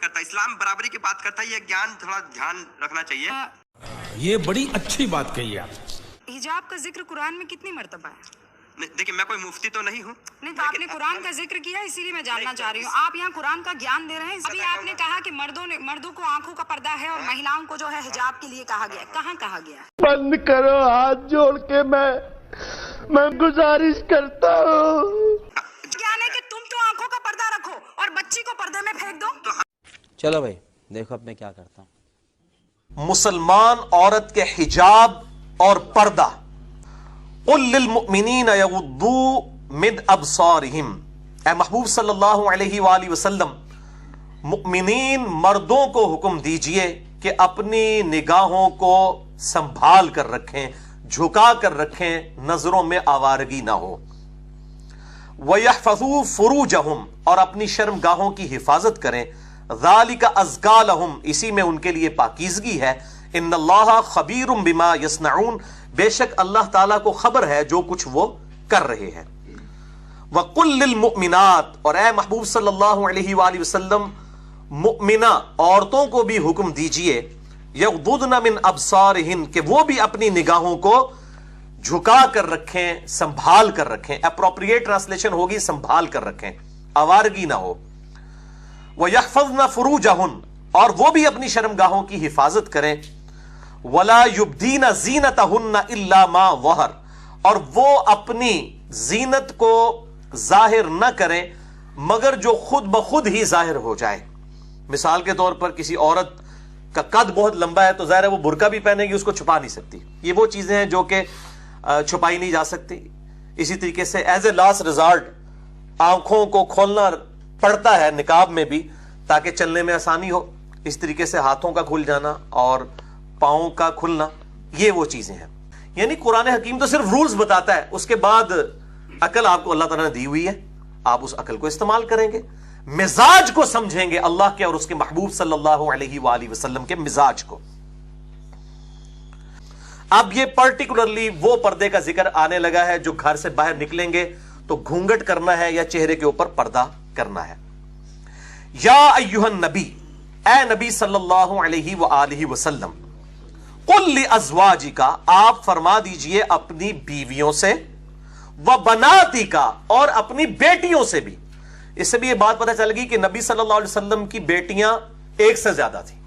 नहीं करता, इस्लाम बराबरी की बात करता है। ये ज्ञान थोड़ा ध्यान रखना चाहिए। ये बड़ी अच्छी बात कही आप। हिजाब का जिक्र कुरान में कितनी मर्तबा है? देखिए, मैं कोई मुफ्ती तो नहीं हूँ। नहीं तो आपने कुरान का जिक्र किया, इसीलिए मैं जानना चाह रही हूँ। आप यहाँ कुरान का ज्ञान दे रहे हैं। अभी आपने कहा कि मर्दों को आंखों का पर्दा है और महिलाओं को जो है हिजाब के लिए कहा गया है। कहाँ कहा गया है? बंद करो, हाथ जोड़ के मैं गुजारिश करता हूँ। क्या है कि तुम तो आंखों का पर्दा रखो और बच्ची को पर्दे में फेंक दो। चलो भाई देखो अब मैं क्या करता हूँ। मुसलमान औरत के हिजाब और पर्दा, कुल लिल मुमिनीना यगुद्दू मिन अबसारिहिम, ए महबूब सल्लल्लाहु अलैहि वसल्लम, मुमिनीन मर्दों को हुक्म दीजिए कि अपनी निगाहों को संभाल कर रखें, झुका कर रखें, नजरों में आवारगी ना हो। वयहफज़ू फुरूजहुम, और अपनी शर्मगाहों की हिफाजत करें। ज़ालिका अज़का लहुम, इसी में उनके लिए पाकीज़गी है। इन्नल्लाह खबीरुम बिमा यस्नऊन, बेशक अल्लाह ताला को खबर है जो कुछ वो कर रहे हैं। वकुल लिल मुमिनात, और ए महबूब सल्लल्लाहु अलैहि वसल्लम मुमिना औरतों को भी हुक्म दीजिए, यग़ुद्दुन मिन अबसारिहिन, कि वो भी अपनी निगाहों को झुका कर रखें, संभाल कर रखें। एप्रोप्रिएट ट्रांसलेशन होगी संभाल कर रखें, आवारगी ना हो। वयहफ़ज़्न फ़ुरूजहुन, और वो भी अपनी शर्मगाहों की हिफाजत करें। वला युब्दीना ज़ीनतहुन्ना इल्ला मा ज़हर, और वो अपनी जीनत को जाहिर न करें मगर जो खुद ब खुद ही जाहिर हो जाए। मिसाल के तौर पर किसी औरत का कद बहुत लंबा है तो जाहिर है वो बुर्का भी पहनेगी, उसको छुपा नहीं सकती। ये वो चीजें हैं जो कि छुपाई नहीं जा सकती। इसी तरीके से एज ए लास्ट रिजॉर्ट आंखों को खोलना पड़ता है निकाब में भी, ताकि चलने में आसानी हो। इस तरीके से हाथों का खुल जाना और पाँव का खुलना, ये वो चीजें हैं। यानी कुरान हकीम तो सिर्फ रूल्स बताता है, उसके बाद अकल आपको अल्लाह ताला ने दी हुई है, आप उस अकल को इस्तेमाल करेंगे, मिजाज को समझेंगे, अल्लाह के और उसके महबूब सल्लल्लाहु अलैहि वसल्लम के मिजाज को। अब ये पर्टिकुलरली वो पर्दे का जिक्र आने लगा है जो घर से बाहर निकलेंगे तो घूंघट करना है या चेहरे के ऊपर पर्दा करना है। या अय्युहन नबी, ए नबी सल्लल्लाहु अलैहि वसल्लम, कुल लि अज़वाजिका, आप फरमा दीजिए अपनी बीवियों से, व बनातिका, और अपनी बेटियों से भी। इससे भी ये बात पता चल गई कि नबी सल्लल्लाहु अलैहि वसल्लम की बेटियां एक से ज्यादा थी।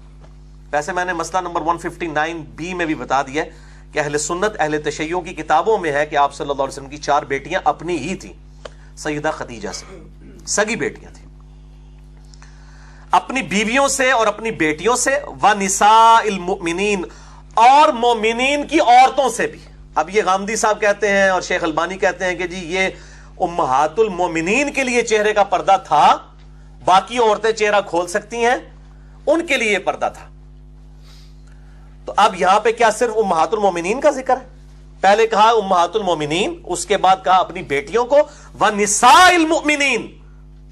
वैसे मैंने मसला नंबर 159B में भी बता दिया कि अहले सुन्नत अहले तशय्युं की किताबों में है कि आप सल्लल्लाहु अलैहि वसल्लम की 4 बेटियां अपनी ही थी, सैयदा खदीजा से, सगी बेटियां थी। अपनी बीवियों से और अपनी बेटियों से, व निसाइल मुमिनीन, और मोमिनीन की औरतों से भी। अब ये गामदी साहब कहते हैं और शेख अलबानी कहते हैं कि जी ये उम्महातुल मोमिनीन के लिए चेहरे का पर्दा था, बाकी औरतें चेहरा खोल सकती हैं, उनके लिए पर्दा था। तो अब यहां पे क्या सिर्फ उम्महातुल मोमिनीन का जिक्र है? पहले कहा उम्महातुल मोमिनीन, उसके बाद कहा अपनी बेटियों को, व निसाइल मुमिनीन,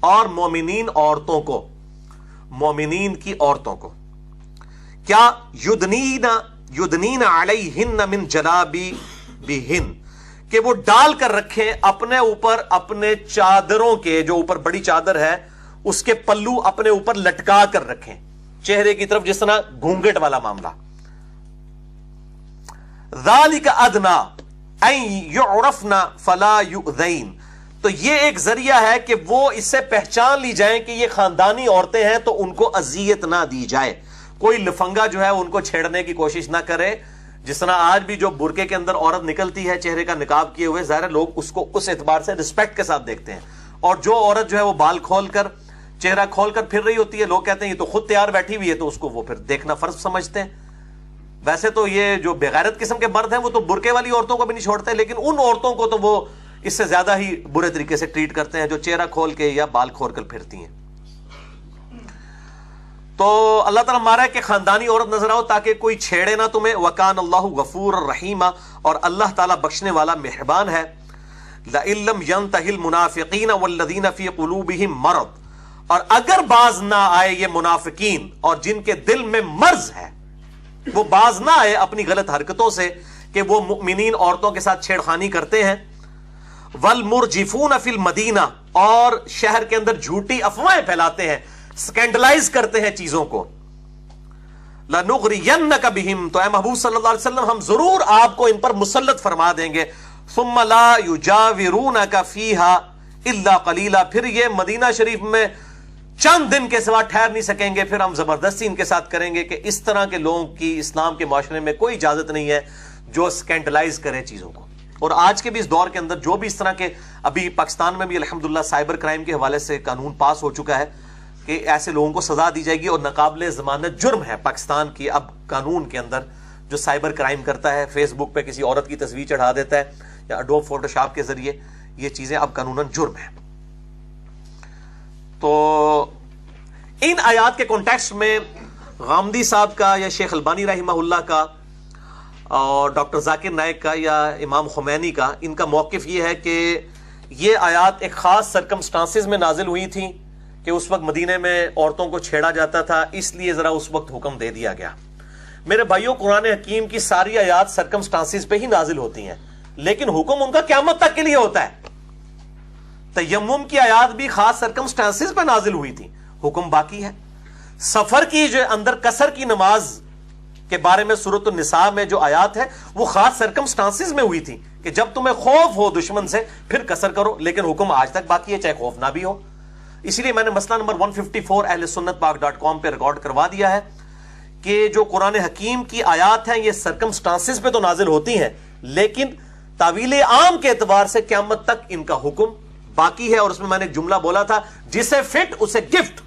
और मोमिनीन औरतों को, मोमिनीन की औरतों को। क्या युदनीना अलैहिन्न मिन जलाबिबिहिन, कि वो डाल कर रखें अपने ऊपर अपने चादरों के, जो ऊपर बड़ी चादर है उसके पल्लू अपने ऊपर लटका कर रखें चेहरे की तरफ, जिस तरह घूंघट वाला मामला। ज़ालिका अदना अन युरफना फला युज़ैन, तो ये एक जरिया है कि वो इससे पहचान ली जाए कि ये खानदानी औरतें हैं, तो उनको अजियत ना दी जाए, कोई लफंगा जो है उनको छेड़ने की कोशिश ना करे। जिस तरह आज भी जो बुरके के अंदर औरत निकलती है चेहरे का निकाब किए हुए, ज़ाहिर लोग उसको उस एतबार से रिस्पेक्ट के साथ देखते हैं। और जो औरत जो है वो बाल खोलकर चेहरा खोलकर फिर रही होती है, लोग कहते हैं ये तो खुद तैयार बैठी हुई है, तो उसको वो फिर देखना फर्ज समझते हैं। वैसे तो ये जो बेगैरत किस्म के मर्द हैं वो तो बुरके वाली औरतों को भी नहीं छोड़ते, लेकिन उन औरतों को तो वो इससे ज्यादा ही बुरे तरीके से ट्रीट करते हैं जो चेहरा खोल के या बाल खोल कर फिरती हैं। तो अल्लाह ताला मारा है कि खानदानी औरत नजर आओ ताकि कोई छेड़े ना तुम्हें। वकान अल्लाहु गफूर रहीमा, और अल्लाह ताला बख्शने वाला मेहरबान है। लइल्लम यंतहिल मुनाफिकीन वल्लज़ीना फी कुलूबिहिम मरद, और अगर बाज ना आए ये मुनाफिकीन और जिनके दिल में मर्ज है, वो बाज ना आए अपनी गलत हरकतों से कि वो मुमिनीन औरतों के साथ छेड़खानी करते हैं। वल मुरजिफून फिल मदीना, और शहर के अंदर झूठी अफवाहें फैलाते हैं سکینڈلائز کرتے ہیں چیزوں کو. لَنُغْرِيَنَّكَ بِهِمْ, تو اے محبوب صلی اللہ علیہ وسلم ہم ضرور آپ کو ان پر مسلط فرما دیں گے. ثُمَّ لَا يُجَاوِرُونَكَ فِيهَا إِلَّا قَلِيلًا, پھر یہ مدینہ شریف میں چند دن کے سوا ٹھہر نہیں سکیں گے, پھر ہم زبردستی ان کے ساتھ کریں گے کہ اس طرح کے لوگوں کی اسلام کے معاشرے میں کوئی اجازت نہیں ہے جو سکینڈلائز کریں چیزوں کو. اور آج کے بھی اس دور کے اندر جو بھی اس طرح کے, ابھی پاکستان میں بھی الحمدللہ سائبر کرائم کے حوالے سے قانون پاس ہو چکا ہے کہ ایسے لوگوں کو سزا دی جائے گی, اور ناقابل ضمانت جرم ہے پاکستان کی اب قانون کے اندر جو سائبر کرائم کرتا ہے, فیس بک پہ کسی عورت کی تصویر چڑھا دیتا ہے یا اڈوب فوٹو شاپ کے ذریعے, یہ چیزیں اب قانوناً جرم ہے. تو ان آیات کے کانٹیکسٹ میں غامدی صاحب کا یا شیخ البانی رحمہ اللہ کا اور ڈاکٹر ذاکر نائک کا یا امام خمینی کا, ان کا موقف یہ ہے کہ یہ آیات ایک خاص سرکمسٹانسز میں نازل ہوئی تھیں کہ اس وقت مدینے میں عورتوں کو چھیڑا جاتا تھا, اس لیے ذرا اس وقت حکم دے دیا گیا. میرے بھائیوں, قرآن حکیم کی ساری آیات سرکمسٹانسز پہ ہی نازل ہوتی ہیں, لیکن حکم ان کا قیامت تک کے لیے ہوتا ہے. تیمم کی آیات بھی خاص سرکمسٹانسز پہ نازل ہوئی تھی, حکم باقی ہے. سفر کی جو اندر قصر کی نماز کے بارے میں سورۃ النساء میں جو آیات ہے وہ خاص سرکمسٹانسز میں ہوئی تھی کہ جب تمہیں خوف ہو دشمن سے پھر قصر کرو, لیکن حکم آج تک باقی ہے چاہے خوف نہ بھی ہو. اسی لیے میں نے مسئلہ نمبر 154 اہل سنت پاک.com پہ ریکارڈ کروا دیا ہے کہ جو قرآن حکیم کی آیات ہیں یہ سرکمسٹانسز پہ تو نازل ہوتی ہیں, لیکن تعویل عام کے اعتبار سے قیامت تک ان کا حکم باقی ہے. اور اس میں نے ایک جملہ بولا تھا, جسے فٹ اسے گفٹ.